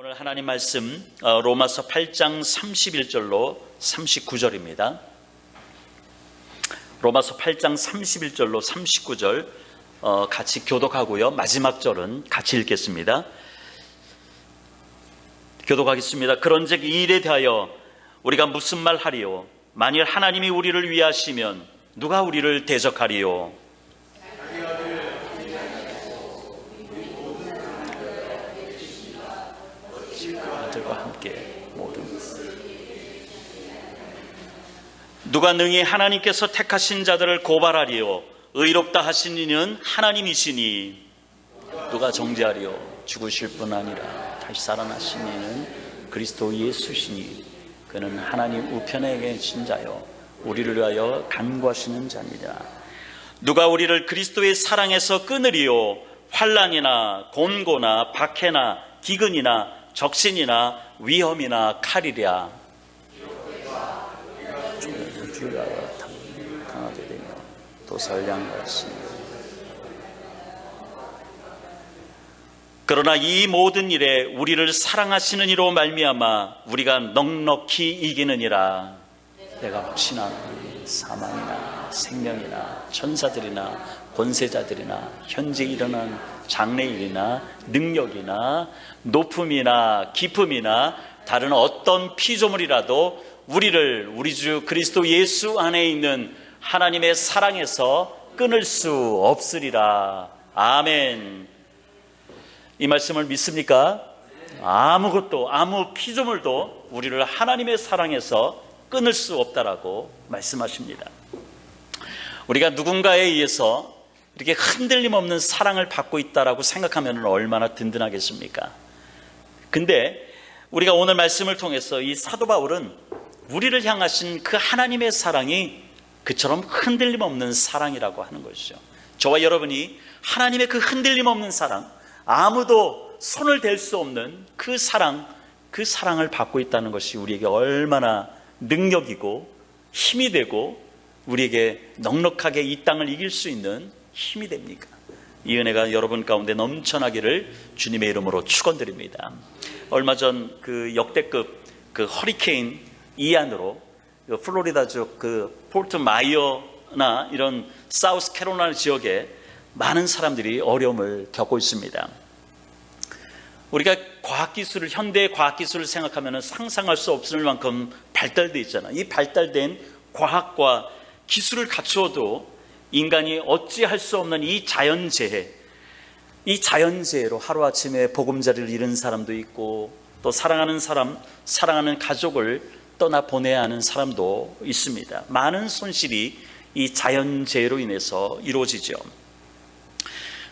오늘 하나님 말씀 로마서 8장 31절로 39절입니다. 로마서 8장 31절로 39절 같이 교독하고요. 마지막 절은 같이 읽겠습니다. 교독하겠습니다. 그런즉 이 일에 대하여 우리가 무슨 말 하리요? 만일 하나님이 우리를 위하시면 누가 우리를 대적하리요? 아들과 함께 모든 누가 능히 하나님께서 택하신 자들을 고발하리요? 의롭다 하신 이는 하나님이시니 누가 정죄하리요? 죽으실 뿐 아니라 다시 살아나신 이는 그리스도 예수시니 그는 하나님 우편에 계신 자요 우리를 위하여 간구하시는 자니라. 누가 우리를 그리스도의 사랑에서 끊으리요? 환난이나 곤고나 박해나 기근이나 적신이나 위험이나 칼이랴. 주를 위하여 강하게 되며 또 선량하시. 그러나 이 모든 일에 우리를 사랑하시는 이로 말미암아 우리가 넉넉히 이기느니라. 내가 혹시나 사망이나 생명이나 천사들이나 권세자들이나 현재 일어난 장래일이나 능력이나 높음이나 깊음이나 다른 어떤 피조물이라도 우리를 우리 주 그리스도 예수 안에 있는 하나님의 사랑에서 끊을 수 없으리라. 아멘. 이 말씀을 믿습니까? 아무것도 아무 피조물도 우리를 하나님의 사랑에서 끊을 수 없다라고 말씀하십니다. 우리가 누군가에 의해서 이렇게 흔들림 없는 사랑을 받고 있다라고 생각하면 얼마나 든든하겠습니까? 근데 우리가 오늘 말씀을 통해서 이 사도 바울은 우리를 향하신 그 하나님의 사랑이 그처럼 흔들림 없는 사랑이라고 하는 것이죠. 저와 여러분이 하나님의 그 흔들림 없는 사랑, 아무도 손을 댈 수 없는 그 사랑을 받고 있다는 것이 우리에게 얼마나 능력이고 힘이 되고 우리에게 넉넉하게 이 땅을 이길 수 있는 힘이 됩니까? 이 은혜가 여러분 가운데 넘쳐나기를 주님의 이름으로 축원드립니다. 얼마 전 그 역대급 그 허리케인 이안으로 플로리다주 그 포트 마이어나 이런 사우스 캐롤라이나 지역에 많은 사람들이 어려움을 겪고 있습니다. 우리가 과학기술을, 현대의 과학기술을 생각하면 상상할 수 없을 만큼 발달되어 있잖아요. 이 발달된 과학과 기술을 갖추어도 인간이 어찌할 수 없는 이 자연재해, 이 자연재해로 하루아침에 보금자리를 잃은 사람도 있고 또 사랑하는 사람, 사랑하는 가족을 떠나보내야 하는 사람도 있습니다. 많은 손실이 이 자연재해로 인해서 이루어지죠.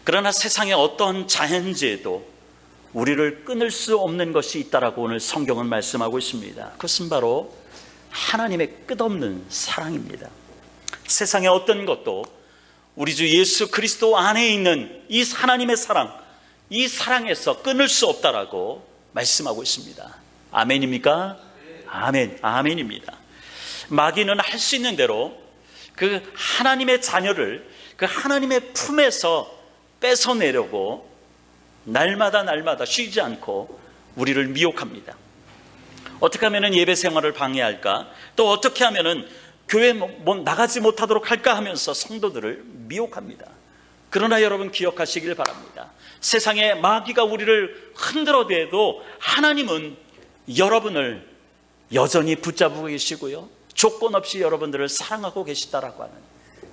그러나 세상에 어떤 자연재해도 우리를 끊을 수 없는 것이 있다라고 오늘 성경은 말씀하고 있습니다. 그것은 바로 하나님의 끝없는 사랑입니다. 세상의 어떤 것도 우리 주 예수 그리스도 안에 있는 이 하나님의 사랑, 이 사랑에서 끊을 수 없다라고 말씀하고 있습니다. 아멘입니까? 아멘, 아멘입니다. 마귀는 할 수 있는 대로 그 하나님의 자녀를 그 하나님의 품에서 뺏어내려고 날마다 쉬지 않고 우리를 미혹합니다. 어떻게 하면 예배 생활을 방해할까? 또 어떻게 하면 교회 나가지 못하도록 할까 하면서 성도들을 미혹합니다. 그러나 여러분 기억하시길 바랍니다. 세상에 마귀가 우리를 흔들어대도 하나님은 여러분을 여전히 붙잡고 계시고요, 조건 없이 여러분들을 사랑하고 계시다라고 하는,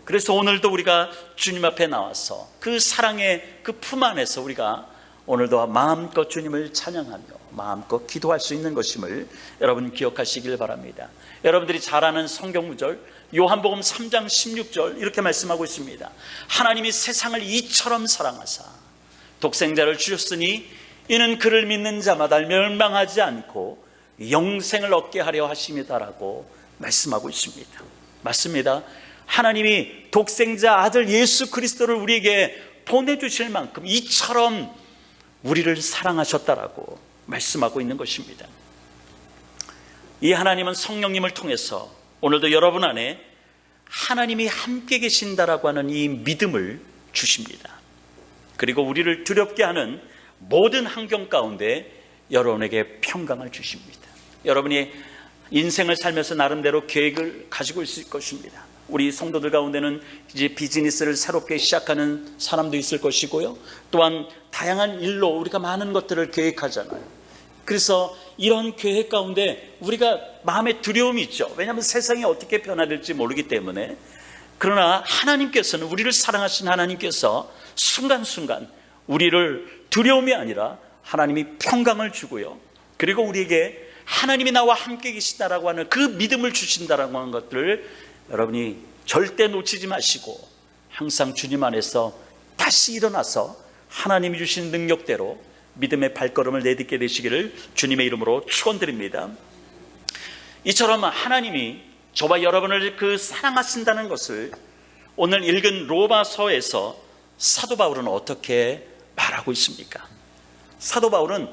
그래서 오늘도 우리가 주님 앞에 나와서 그 사랑의 그 품 안에서 우리가 오늘도 마음껏 주님을 찬양하며 마음껏 기도할 수 있는 것임을 여러분 기억하시길 바랍니다. 여러분들이 잘 아는 성경 구절 요한복음 3장 16절 이렇게 말씀하고 있습니다. 하나님이 세상을 이처럼 사랑하사 독생자를 주셨으니 이는 그를 믿는 자마다 멸망하지 않고 영생을 얻게 하려 하심이다라고 말씀하고 있습니다. 맞습니다. 하나님이 독생자 아들 예수 그리스도를 우리에게 보내주실 만큼 이처럼 우리를 사랑하셨다라고 말씀하고 있는 것입니다. 이 하나님은 성령님을 통해서 오늘도 여러분 안에 하나님이 함께 계신다라고 하는 이 믿음을 주십니다. 그리고 우리를 두렵게 하는 모든 환경 가운데 여러분에게 평강을 주십니다. 여러분이 인생을 살면서 나름대로 계획을 가지고 있을 것입니다. 우리 성도들 가운데는 이제 비즈니스를 새롭게 시작하는 사람도 있을 것이고요, 또한 다양한 일로 우리가 많은 것들을 계획하잖아요. 그래서 이런 계획 가운데 우리가 마음에 두려움이 있죠. 왜냐하면 세상이 어떻게 변화될지 모르기 때문에. 그러나 하나님께서는, 우리를 사랑하신 하나님께서 순간순간 우리를 두려움이 아니라 하나님이 평강을 주고요, 그리고 우리에게 하나님이 나와 함께 계시다라고 하는 그 믿음을 주신다라고 하는 것들을 여러분이 절대 놓치지 마시고 항상 주님 안에서 다시 일어나서 하나님이 주신 능력대로 믿음의 발걸음을 내딛게 되시기를 주님의 이름으로 축원드립니다. 이처럼 하나님이 저와 여러분을 그 사랑하신다는 것을 오늘 읽은 로마서에서 사도 바울은 어떻게 말하고 있습니까? 사도 바울은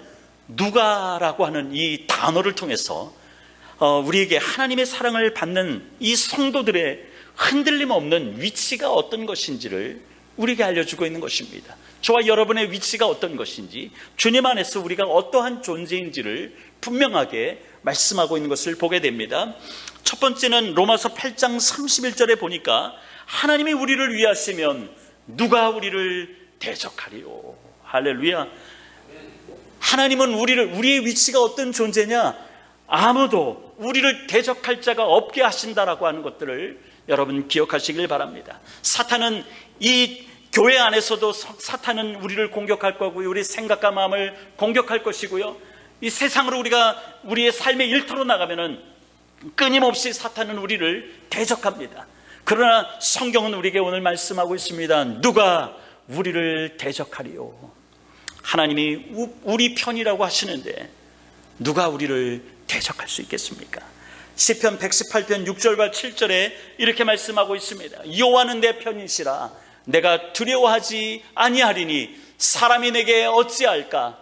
누가라고 하는 이 단어를 통해서 우리에게 하나님의 사랑을 받는 이 성도들의 흔들림 없는 위치가 어떤 것인지를 우리에게 알려주고 있는 것입니다. 저와 여러분의 위치가 어떤 것인지, 주님 안에서 우리가 어떠한 존재인지를 분명하게 말씀하고 있는 것을 보게 됩니다. 첫 번째는 로마서 8장 31절에 보니까 하나님이 우리를 위하시면 누가 우리를 대적하리요. 할렐루야. 하나님은 우리의 위치가 어떤 존재냐? 아무도 우리를 대적할 자가 없게 하신다라고 하는 것들을 여러분 기억하시길 바랍니다. 사탄은, 이 교회 안에서도 사탄은 우리를 공격할 거고요, 우리 생각과 마음을 공격할 것이고요, 이 세상으로 우리가 우리의 삶의 일터로 나가면은 끊임없이 사탄은 우리를 대적합니다. 그러나 성경은 우리에게 오늘 말씀하고 있습니다. 누가 우리를 대적하리요? 하나님이 우리 편이라고 하시는데 누가 우리를 대적할 수 있겠습니까? 시편 118편 6절과 7절에 이렇게 말씀하고 있습니다. 여호와는 내 편이시라 내가 두려워하지 아니하리니 사람이 내게 어찌할까?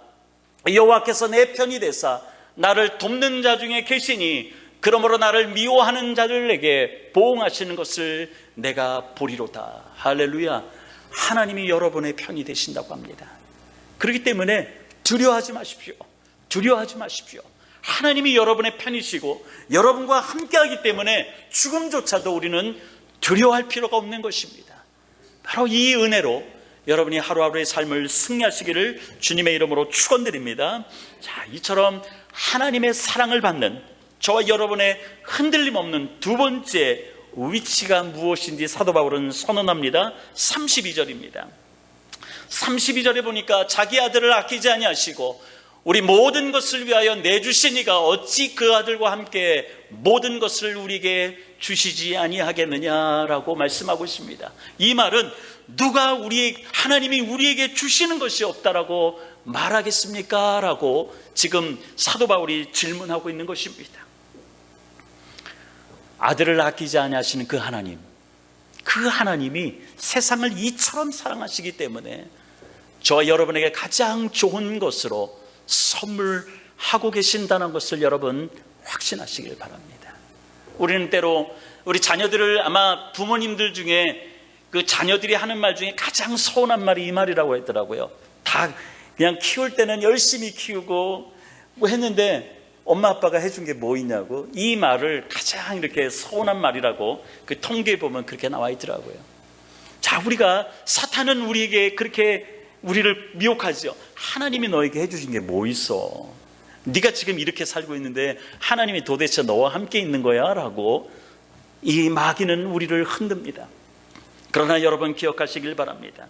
여호와께서 내 편이 되사 나를 돕는 자 중에 계시니 그러므로 나를 미워하는 자들에게 보응하시는 것을 내가 보리로다. 할렐루야. 하나님이 여러분의 편이 되신다고 합니다. 그렇기 때문에 두려워하지 마십시오. 두려워하지 마십시오. 하나님이 여러분의 편이시고 여러분과 함께하기 때문에 죽음조차도 우리는 두려워할 필요가 없는 것입니다. 바로 이 은혜로 여러분이 하루하루의 삶을 승리하시기를 주님의 이름으로 축원드립니다. 자, 이처럼 하나님의 사랑을 받는 저와 여러분의 흔들림 없는 두 번째 위치가 무엇인지 사도 바울은 선언합니다. 32절입니다. 32절에 보니까 자기 아들을 아끼지 아니하시고 우리 모든 것을 위하여 내주시니가 어찌 그 아들과 함께 모든 것을 우리에게 주시지 아니하겠느냐라고 말씀하고 있습니다. 이 말은 누가 하나님이 우리에게 주시는 것이 없다라고 말하겠습니까? 라고 지금 사도 바울이 질문하고 있는 것입니다. 아들을 아끼지 아니하시는 그 하나님이 세상을 이처럼 사랑하시기 때문에 저와 여러분에게 가장 좋은 것으로 선물하고 계신다는 것을 여러분 확신하시길 바랍니다. 우리는 때로 우리 자녀들을, 아마 부모님들 중에 그 자녀들이 하는 말 중에 가장 서운한 말이 이 말이라고 했더라고요. 다 그냥 키울 때는 열심히 키우고 뭐 했는데 엄마 아빠가 해준 게 뭐 있냐고, 이 말을 가장 이렇게 서운한 말이라고 그 통계에 보면 그렇게 나와 있더라고요. 자, 사탄은 우리에게 그렇게 우리를 미혹하죠. 하나님이 너에게 해주신 게 뭐 있어? 네가 지금 이렇게 살고 있는데 하나님이 도대체 너와 함께 있는 거야? 라고 이 마귀는 우리를 흔듭니다. 그러나 여러분 기억하시길 바랍니다.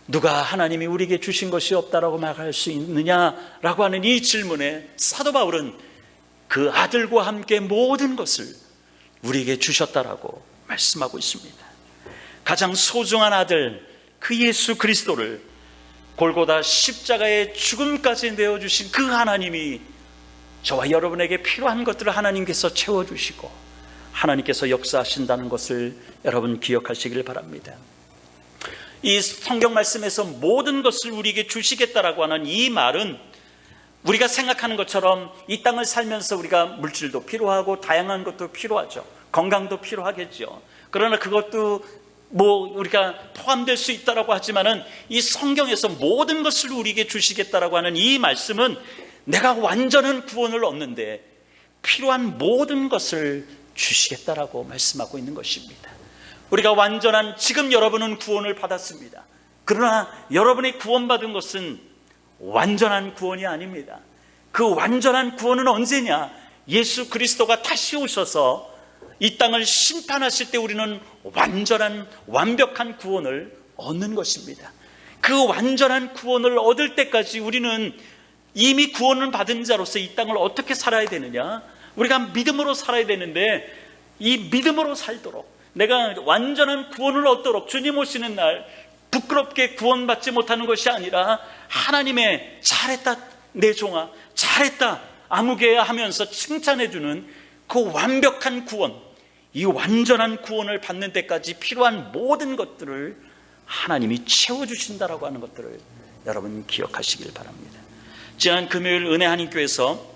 누가 하나님이 우리에게 주신 것이 없다라고 말할 수 있느냐라고 하는 이 질문에 사도 바울은 그 아들과 함께 모든 것을 우리에게 주셨다라고 말씀하고 있습니다. 가장 소중한 아들, 그 예수 그리스도를 골고다 십자가의 죽음까지 내어주신 그 하나님이 저와 여러분에게 필요한 것들을 하나님께서 채워주시고 하나님께서 역사하신다는 것을 여러분 기억하시길 바랍니다. 이 성경 말씀에서 모든 것을 우리에게 주시겠다라고 하는 이 말은 우리가 생각하는 것처럼 이 땅을 살면서 우리가 물질도 필요하고 다양한 것도 필요하죠. 건강도 필요하겠죠. 그러나 그것도 우리가 포함될 수 있다라고 하지만은 이 성경에서 모든 것을 우리에게 주시겠다라고 하는 이 말씀은 내가 완전한 구원을 얻는데 필요한 모든 것을 주시겠다라고 말씀하고 있는 것입니다. 우리가 완전한, 지금 여러분은 구원을 받았습니다. 그러나 여러분이 구원받은 것은 완전한 구원이 아닙니다. 그 완전한 구원은 언제냐? 예수 그리스도가 다시 오셔서 이 땅을 심판하실 때 우리는 완전한, 완벽한 구원을 얻는 것입니다. 그 완전한 구원을 얻을 때까지 우리는 이미 구원을 받은 자로서 이 땅을 어떻게 살아야 되느냐? 우리가 믿음으로 살아야 되는데, 이 믿음으로 살도록, 내가 완전한 구원을 얻도록 주님 오시는 날 부끄럽게 구원받지 못하는 것이 아니라 하나님의 잘했다 내 종아, 잘했다 아무개야 하면서 칭찬해주는 그 완벽한 구원, 이 완전한 구원을 받는 데까지 필요한 모든 것들을 하나님이 채워주신다라고 하는 것들을 여러분 기억하시길 바랍니다. 지난 금요일 은혜 한인교회에서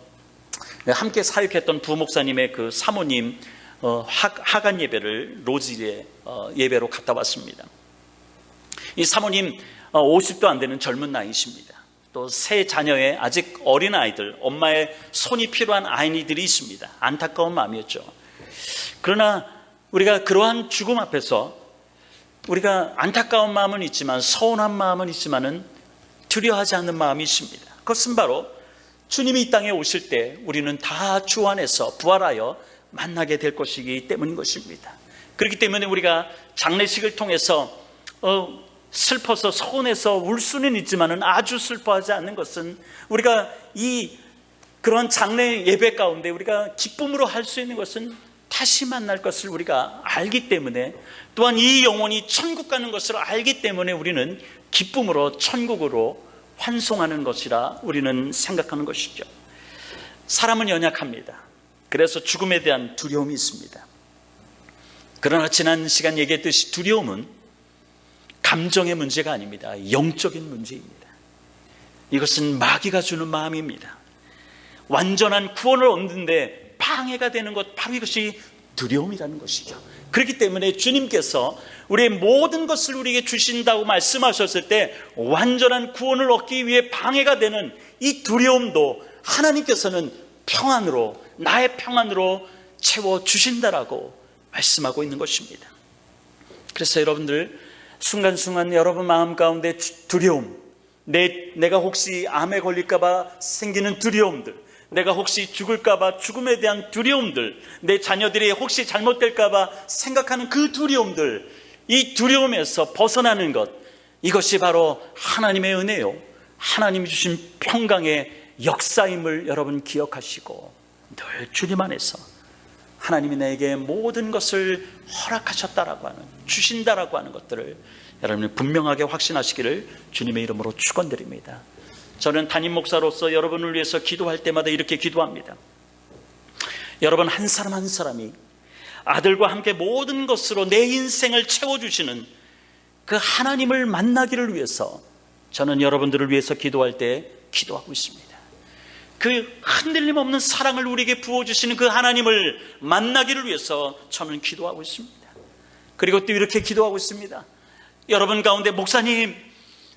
함께 사역했던 부목사님의 그 사모님 하간 예배를 로지에 예배로 갔다 왔습니다. 이 사모님 50도 안 되는 젊은 나이십니다. 또 세 자녀의 아직 어린 아이들, 엄마의 손이 필요한 아이들이 있습니다. 안타까운 마음이었죠. 그러나 우리가 그러한 죽음 앞에서 우리가 안타까운 마음은 있지만, 서운한 마음은 있지만은 두려워하지 않는 마음이 있습니다. 그것은 바로 주님이 이 땅에 오실 때 우리는 다 주 안에서 부활하여 만나게 될 것이기 때문인 것입니다. 그렇기 때문에 우리가 장례식을 통해서 슬퍼서 서운해서 울 수는 있지만은 아주 슬퍼하지 않는 것은, 우리가 그런 장례 예배 가운데 우리가 기쁨으로 할 수 있는 것은 다시 만날 것을 우리가 알기 때문에, 또한 이 영혼이 천국 가는 것을 알기 때문에 우리는 기쁨으로 천국으로 환송하는 것이라 우리는 생각하는 것이죠. 사람은 연약합니다. 그래서 죽음에 대한 두려움이 있습니다. 그러나 지난 시간 얘기했듯이 두려움은 감정의 문제가 아닙니다. 영적인 문제입니다. 이것은 마귀가 주는 마음입니다. 완전한 구원을 얻는데 방해가 되는 것, 바로 이것이 두려움이라는 것이죠. 그렇기 때문에 주님께서 우리의 모든 것을 우리에게 주신다고 말씀하셨을 때 완전한 구원을 얻기 위해 방해가 되는 이 두려움도 하나님께서는 평안으로, 나의 평안으로 채워주신다라고 말씀하고 있는 것입니다. 그래서 여러분들 순간순간 여러분 마음 가운데 두려움, 내가 혹시 암에 걸릴까봐 생기는 두려움들, 내가 혹시 죽을까봐 죽음에 대한 두려움들, 내 자녀들이 혹시 잘못될까봐 생각하는 그 두려움들, 이 두려움에서 벗어나는 것, 이것이 바로 하나님의 은혜요, 하나님이 주신 평강의 역사임을 여러분 기억하시고, 늘 주님 안에서 하나님이 내게 모든 것을 허락하셨다라고 하는, 주신다라고 하는 것들을 여러분이 분명하게 확신하시기를 주님의 이름으로 축원드립니다. 저는 담임 목사로서 여러분을 위해서 기도할 때마다 이렇게 기도합니다. 여러분 한 사람 한 사람이 아들과 함께 모든 것으로 내 인생을 채워주시는 그 하나님을 만나기를 위해서 저는 여러분들을 위해서 기도할 때 기도하고 있습니다. 그 흔들림 없는 사랑을 우리에게 부어주시는 그 하나님을 만나기를 위해서 저는 기도하고 있습니다. 그리고 또 이렇게 기도하고 있습니다. 여러분 가운데 목사님,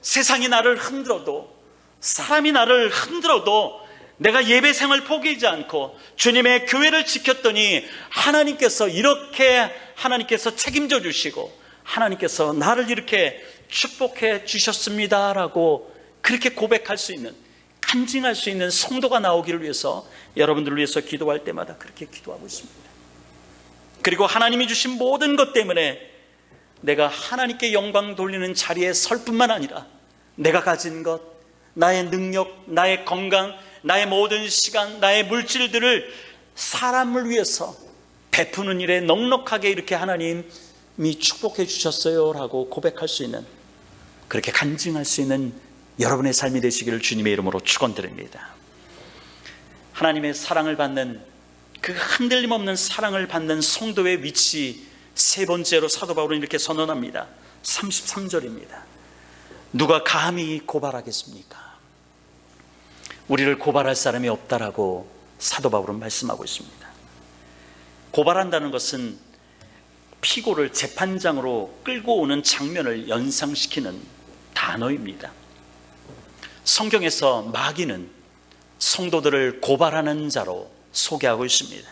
세상이 나를 흔들어도, 사람이 나를 흔들어도 내가 예배 생활 포기하지 않고 주님의 교회를 지켰더니 하나님께서 이렇게 하나님께서 책임져 주시고 하나님께서 나를 이렇게 축복해 주셨습니다라고 그렇게 고백할 수 있는, 간증할 수 있는 성도가 나오기를 위해서 여러분들을 위해서 기도할 때마다 그렇게 기도하고 있습니다. 그리고 하나님이 주신 모든 것 때문에 내가 하나님께 영광 돌리는 자리에 설 뿐만 아니라 내가 가진 것, 나의 능력, 나의 건강, 나의 모든 시간, 나의 물질들을 사람을 위해서 베푸는 일에 넉넉하게 이렇게 하나님이 축복해 주셨어요 라고 고백할 수 있는, 그렇게 간증할 수 있는 여러분의 삶이 되시기를 주님의 이름으로 축원드립니다. 하나님의 사랑을 받는, 그 흔들림 없는 사랑을 받는 성도의 위치, 세 번째로 사도 바울은 이렇게 선언합니다. 33절입니다. 누가 감히 고발하겠습니까? 우리를 고발할 사람이 없다라고 사도 바울은 말씀하고 있습니다. 고발한다는 것은 피고를 재판장으로 끌고 오는 장면을 연상시키는 단어입니다. 성경에서 마귀는 성도들을 고발하는 자로 소개하고 있습니다.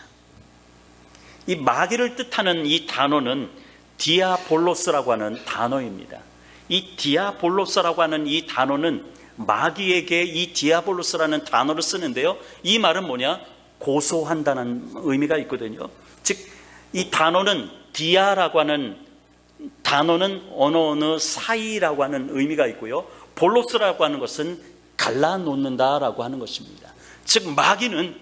이 마귀를 뜻하는 이 단어는 디아볼로스라고 하는 단어입니다. 이 디아볼로스라고 하는 이 단어는 마귀에게 이 디아볼로스라는 단어를 쓰는데요, 이 말은 뭐냐? 고소한다는 의미가 있거든요. 즉 이 단어는 디아라고 하는 단어는 어느 사이라고 하는 의미가 있고요, 볼로스라고 하는 것은 갈라놓는다라고 하는 것입니다. 즉 마귀는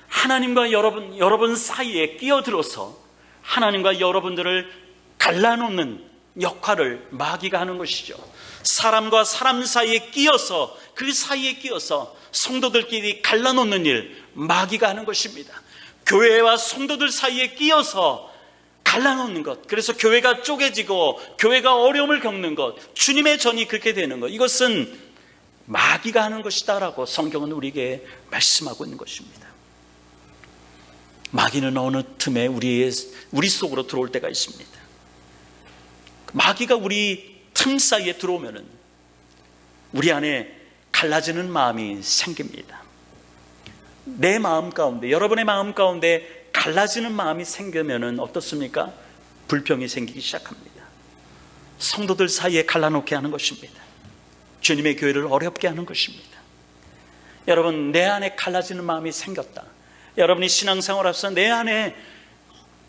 하나님과 여러분 사이에 끼어들어서 하나님과 여러분들을 갈라놓는 역할을 마귀가 하는 것이죠. 사람과 사람 사이에 끼어서, 그 사이에 끼어서 성도들끼리 갈라놓는 일, 마귀가 하는 것입니다. 교회와 성도들 사이에 끼어서 갈라놓는 것, 그래서 교회가 쪼개지고 교회가 어려움을 겪는 것, 주님의 전이 그렇게 되는 것, 이것은 마귀가 하는 것이다 라고 성경은 우리에게 말씀하고 있는 것입니다. 마귀는 어느 틈에 우리 속으로 들어올 때가 있습니다. 마귀가 우리 틈 사이에 들어오면은 우리 안에 갈라지는 마음이 생깁니다. 내 마음 가운데, 여러분의 마음 가운데 갈라지는 마음이 생기면은 어떻습니까? 불평이 생기기 시작합니다. 성도들 사이에 갈라놓게 하는 것입니다. 주님의 교회를 어렵게 하는 것입니다. 여러분, 내 안에 갈라지는 마음이 생겼다. 여러분이 신앙생활하면서 내 안에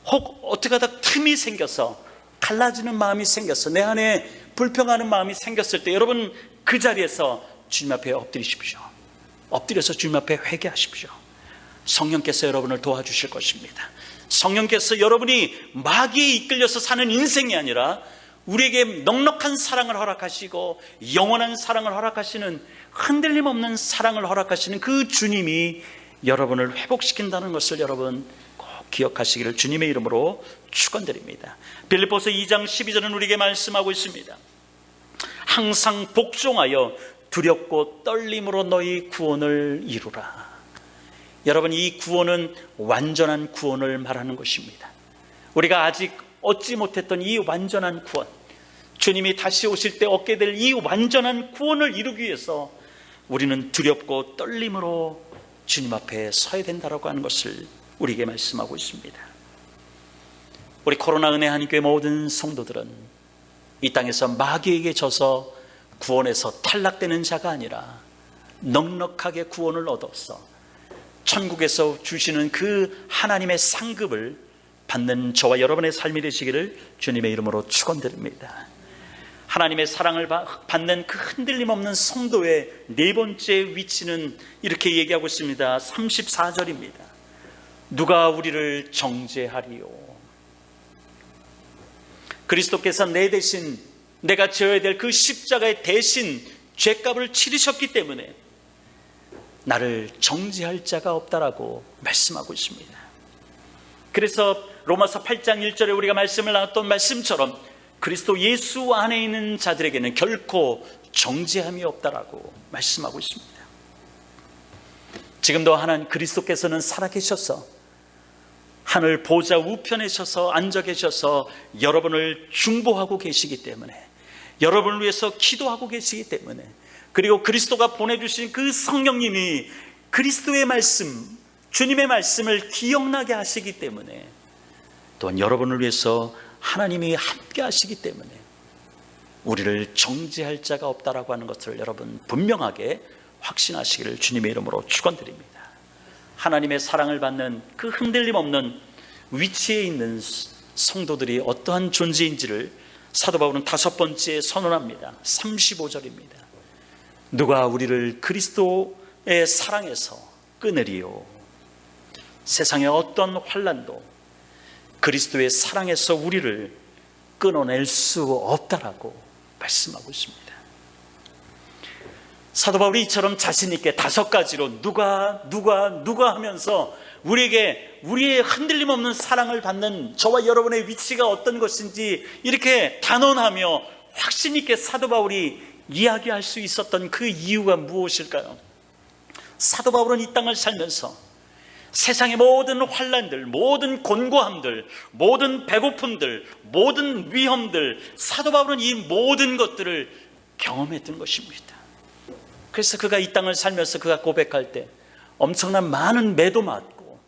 혹 어떻게 하다 틈이 생겨서 갈라지는 마음이 생겼어, 내 안에 불평하는 마음이 생겼을 때 여러분 그 자리에서 주님 앞에 엎드리십시오. 엎드려서 주님 앞에 회개하십시오. 성령께서 여러분을 도와주실 것입니다. 성령께서 여러분이 마귀에 이끌려서 사는 인생이 아니라 우리에게 넉넉한 사랑을 허락하시고 영원한 사랑을 허락하시는, 흔들림 없는 사랑을 허락하시는 그 주님이 여러분을 회복시킨다는 것을 여러분 꼭 기억하시기를 주님의 이름으로 축원드립니다. 빌립보서 2장 12절은 우리에게 말씀하고 있습니다. 항상 복종하여 두렵고 떨림으로 너희 구원을 이루라. 여러분, 이 구원은 완전한 구원을 말하는 것입니다. 우리가 아직 얻지 못했던 이 완전한 구원, 주님이 다시 오실 때 얻게 될 이 완전한 구원을 이루기 위해서 우리는 두렵고 떨림으로 주님 앞에 서야 된다고 하는 것을 우리에게 말씀하고 있습니다. 우리 코로나 은혜 한교회 모든 성도들은 이 땅에서 마귀에게 져서 구원에서 탈락되는 자가 아니라 넉넉하게 구원을 얻어서 천국에서 주시는 그 하나님의 상급을 받는 저와 여러분의 삶이 되시기를 주님의 이름으로 축원드립니다. 하나님의 사랑을 받는 그 흔들림 없는 성도의 네 번째 위치는 이렇게 얘기하고 있습니다. 34절입니다. 누가 우리를 정죄하리요? 그리스도께서 내 대신, 내가 지어야 될 그 십자가의 대신 죄값을 치르셨기 때문에 나를 정죄할 자가 없다라고 말씀하고 있습니다. 그래서 로마서 8장 1절에 우리가 말씀을 나눴던 말씀처럼 그리스도 예수 안에 있는 자들에게는 결코 정죄함이 없다라고 말씀하고 있습니다. 지금도 하나님 그리스도께서는 살아계셔서 하늘 보좌 우편에 서서 앉아 계셔서 여러분을 중보하고 계시기 때문에, 여러분을 위해서 기도하고 계시기 때문에, 그리고 그리스도가 보내주신 그 성령님이 그리스도의 말씀, 주님의 말씀을 기억나게 하시기 때문에, 또한 여러분을 위해서 하나님이 함께 하시기 때문에 우리를 정죄할 자가 없다라고 하는 것을 여러분 분명하게 확신하시기를 주님의 이름으로 축원드립니다. 하나님의 사랑을 받는 그 흔들림 없는 위치에 있는 성도들이 어떠한 존재인지를 사도 바울은 다섯 번째 선언합니다. 35절입니다. 누가 우리를 그리스도의 사랑에서 끊으리요? 세상의 어떤 환난도 그리스도의 사랑에서 우리를 끊어낼 수 없다라고 말씀하고 있습니다. 사도 바울이 이처럼 자신 있게 다섯 가지로 누가 하면서 우리에게 우리의 흔들림 없는 사랑을 받는 저와 여러분의 위치가 어떤 것인지 이렇게 단언하며 확신 있게 사도 바울이 이야기할 수 있었던 그 이유가 무엇일까요? 사도 바울은 이 땅을 살면서 세상의 모든 환난들, 모든 곤고함들, 모든 배고픔들, 모든 위험들, 사도 바울은 이 모든 것들을 경험했던 것입니다. 그래서 그가 이 땅을 살면서 그가 고백할 때 엄청난 많은 매도 맞고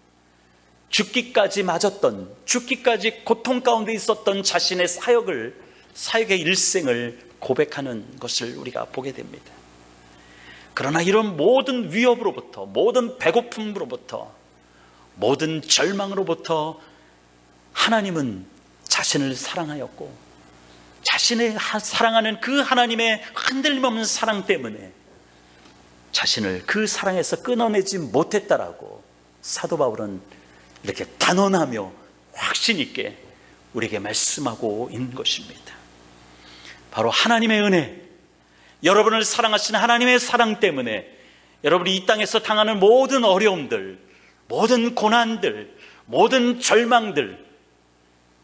죽기까지 맞았던, 죽기까지 고통 가운데 있었던 자신의 사역의 일생을 고백하는 것을 우리가 보게 됩니다. 그러나 이런 모든 위협으로부터, 모든 배고픔으로부터, 모든 절망으로부터 하나님은 자신을 사랑하였고, 자신의 사랑하는 그 하나님의 흔들림 없는 사랑 때문에 자신을 그 사랑에서 끊어내지 못했다라고 사도 바울은 이렇게 단언하며 확신 있게 우리에게 말씀하고 있는 것입니다. 바로 하나님의 은혜, 여러분을 사랑하시는 하나님의 사랑 때문에 여러분이 이 땅에서 당하는 모든 어려움들, 모든 고난들, 모든 절망들,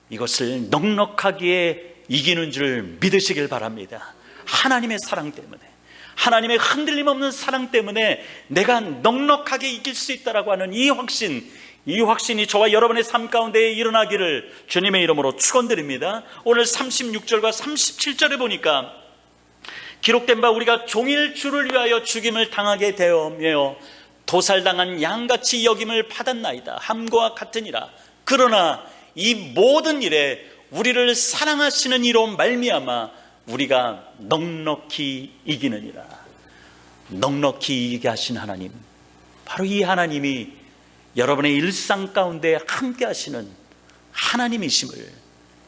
이것을 넉넉하게 이기는 줄 믿으시길 바랍니다. 하나님의 사랑 때문에, 하나님의 흔들림 없는 사랑 때문에 내가 넉넉하게 이길 수 있다라고 하는 이 확신이 저와 여러분의 삶 가운데 일어나기를 주님의 이름으로 축원드립니다. 오늘 36절과 37절에 보니까 기록된 바 우리가 종일 주를 위하여 죽임을 당하게 되었며 도살당한 양같이 여김을 받았나이다. 함과 같으니라. 그러나 이 모든 일에 우리를 사랑하시는 이로 말미암아 우리가 넉넉히 이기느니라. 넉넉히 이기게 하신 하나님, 바로 이 하나님이 여러분의 일상 가운데 함께 하시는 하나님이심을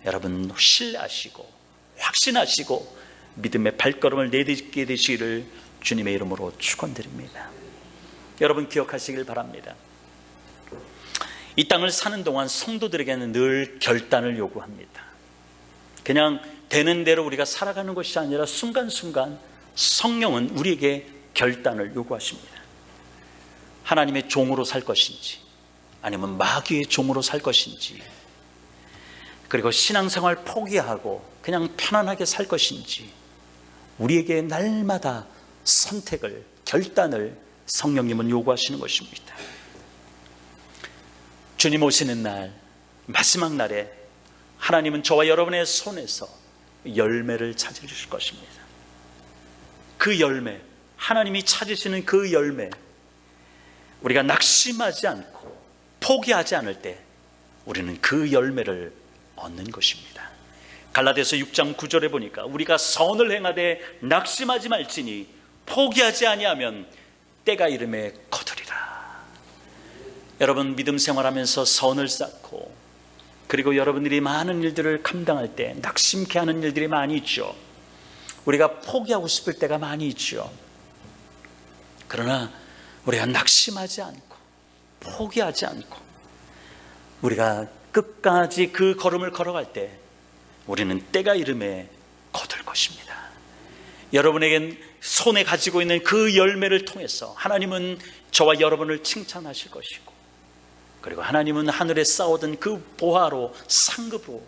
여러분 신뢰하시고 확신하시고 믿음의 발걸음을 내딛게 되시기를 주님의 이름으로 축원드립니다. 여러분 기억하시길 바랍니다. 이 땅을 사는 동안 성도들에게는 늘 결단을 요구합니다. 그냥 되는 대로 우리가 살아가는 것이 아니라 순간순간 성령은 우리에게 결단을 요구하십니다. 하나님의 종으로 살 것인지 아니면 마귀의 종으로 살 것인지, 그리고 신앙생활 포기하고 그냥 편안하게 살 것인지, 우리에게 날마다 선택을, 결단을 성령님은 요구하시는 것입니다. 주님 오시는 날, 마지막 날에 하나님은 저와 여러분의 손에서 열매를 찾으실 것입니다. 그 열매, 하나님이 찾으시는 그 열매, 우리가 낙심하지 않고 포기하지 않을 때 우리는 그 열매를 얻는 것입니다. 갈라디아서 6장 9절에 보니까 우리가 선을 행하되 낙심하지 말지니 포기하지 아니하면 때가 이름에 거두리라. 여러분 믿음 생활하면서 선을 쌓고, 그리고 여러분들이 많은 일들을 감당할 때 낙심케 하는 일들이 많이 있죠. 우리가 포기하고 싶을 때가 많이 있죠. 그러나 우리가 낙심하지 않고 포기하지 않고 우리가 끝까지 그 걸음을 걸어갈 때 우리는 때가 이름에 거둘 것입니다. 여러분에겐 손에 가지고 있는 그 열매를 통해서 하나님은 저와 여러분을 칭찬하실 것이고, 그리고 하나님은 하늘에 쌓아둔 그 보화로, 상급으로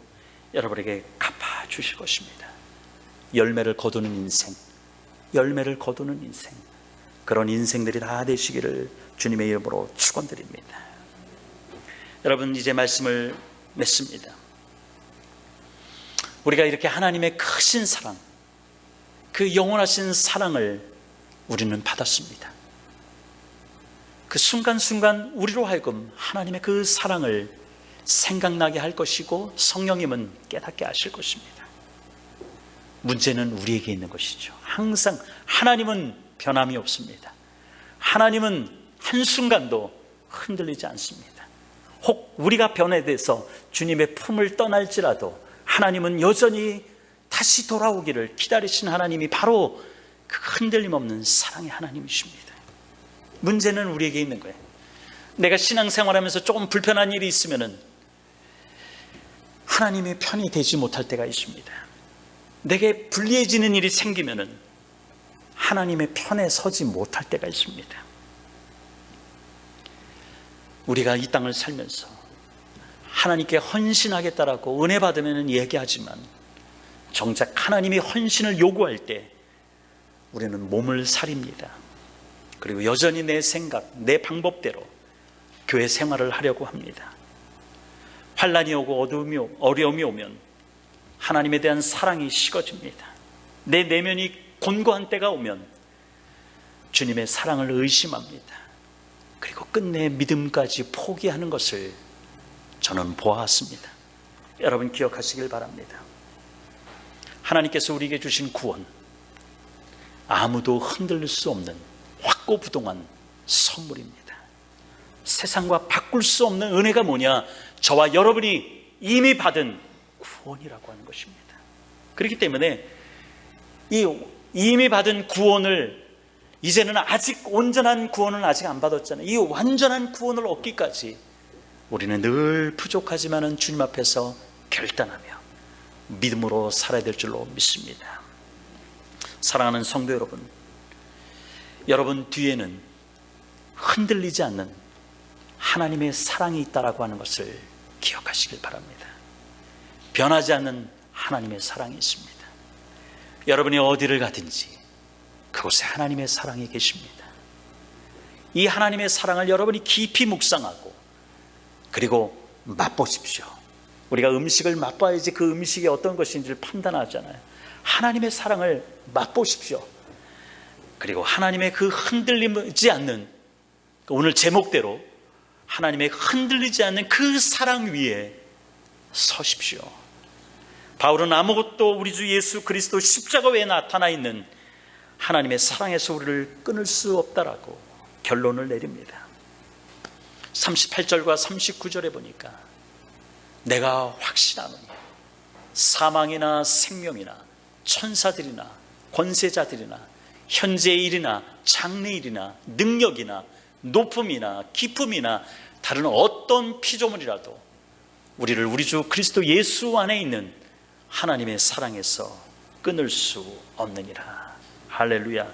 여러분에게 갚아주실 것입니다. 열매를 거두는 인생, 열매를 거두는 인생, 그런 인생들이 다 되시기를 주님의 이름으로 축원드립니다. 여러분 이제 말씀을 맺습니다. 우리가 이렇게 하나님의 크신 사랑, 그 영원하신 사랑을 우리는 받았습니다. 그 순간순간 우리로 하여금 하나님의 그 사랑을 생각나게 할 것이고 성령님은 깨닫게 하실 것입니다. 문제는 우리에게 있는 것이죠. 항상 하나님은 변함이 없습니다. 하나님은 한순간도 흔들리지 않습니다. 혹 우리가 변해돼서 주님의 품을 떠날지라도 하나님은 여전히 다시 돌아오기를 기다리신 하나님이 바로 그 흔들림 없는 사랑의 하나님이십니다. 문제는 우리에게 있는 거예요. 내가 신앙생활하면서 조금 불편한 일이 있으면은 하나님의 편이 되지 못할 때가 있습니다. 내게 불리해지는 일이 생기면은 하나님의 편에 서지 못할 때가 있습니다. 우리가 이 땅을 살면서 하나님께 헌신하겠다라고 은혜 받으면 얘기하지만 정작 하나님이 헌신을 요구할 때 우리는 몸을 사립니다. 그리고 여전히 내 생각, 내 방법대로 교회 생활을 하려고 합니다. 환난이 오고 어려움이 오면 하나님에 대한 사랑이 식어집니다. 내 내면이 곤고한 때가 오면 주님의 사랑을 의심합니다. 그리고 끝내 믿음까지 포기하는 것을 저는 보았습니다. 여러분 기억하시길 바랍니다. 하나님께서 우리에게 주신 구원, 아무도 흔들릴 수 없는 확고부동한 선물입니다. 세상과 바꿀 수 없는 은혜가 뭐냐? 저와 여러분이 이미 받은 구원이라고 하는 것입니다. 그렇기 때문에 이 이미 받은 구원을, 이제는 아직 온전한 구원은 아직 안 받았잖아요. 이 완전한 구원을 얻기까지 우리는 늘 부족하지만은 주님 앞에서 결단하며 믿음으로 살아야 될 줄로 믿습니다. 사랑하는 성도 여러분, 여러분 뒤에는 흔들리지 않는 하나님의 사랑이 있다라고 하는 것을 기억하시길 바랍니다. 변하지 않는 하나님의 사랑이 있습니다. 여러분이 어디를 가든지 그곳에 하나님의 사랑이 계십니다. 이 하나님의 사랑을 여러분이 깊이 묵상하고 그리고 맛보십시오. 우리가 음식을 맛봐야지 그 음식이 어떤 것인지를 판단하잖아요. 하나님의 사랑을 맛보십시오. 그리고 하나님의 그 흔들리지 않는, 오늘 제목대로 하나님의 흔들리지 않는 그 사랑 위에 서십시오. 바울은 아무것도 우리 주 예수 그리스도 십자가 외에 나타나 있는 하나님의 사랑에서 우리를 끊을 수 없다라고 결론을 내립니다. 38절과 39절에 보니까 내가 확신하노니 사망이나 생명이나 천사들이나 권세자들이나 현재의 일이나 장래의 일이나 능력이나 높음이나 깊음이나 다른 어떤 피조물이라도 우리를 우리 주 그리스도 예수 안에 있는 하나님의 사랑에서 끊을 수 없느니라. 할렐루야.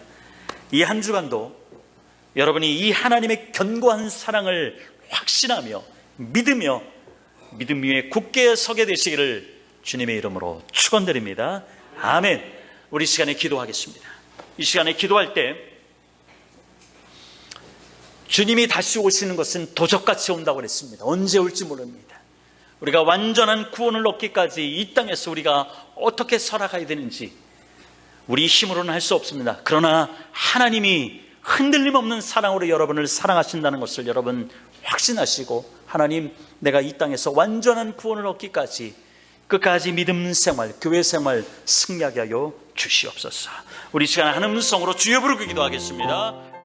이 한 주간도 여러분이 이 하나님의 견고한 사랑을 확신하며 믿으며 믿음 위에 굳게 서게 되시기를 주님의 이름으로 축원드립니다. 아멘. 우리 시간에 기도하겠습니다. 이 시간에 기도할 때 주님이 다시 오시는 것은 도적같이 온다고 그랬습니다. 언제 올지 모릅니다. 우리가 완전한 구원을 얻기까지 이 땅에서 우리가 어떻게 살아가야 되는지 우리 힘으로는 할 수 없습니다. 그러나 하나님이 흔들림 없는 사랑으로 여러분을 사랑하신다는 것을 여러분 확신하시고, 하나님 내가 이 땅에서 완전한 구원을 얻기까지 끝까지 믿음 생활, 교회 생활 승리하게 하여 주시옵소서. 우리 시간 한 음성으로 주여 부르고 기도하겠습니다.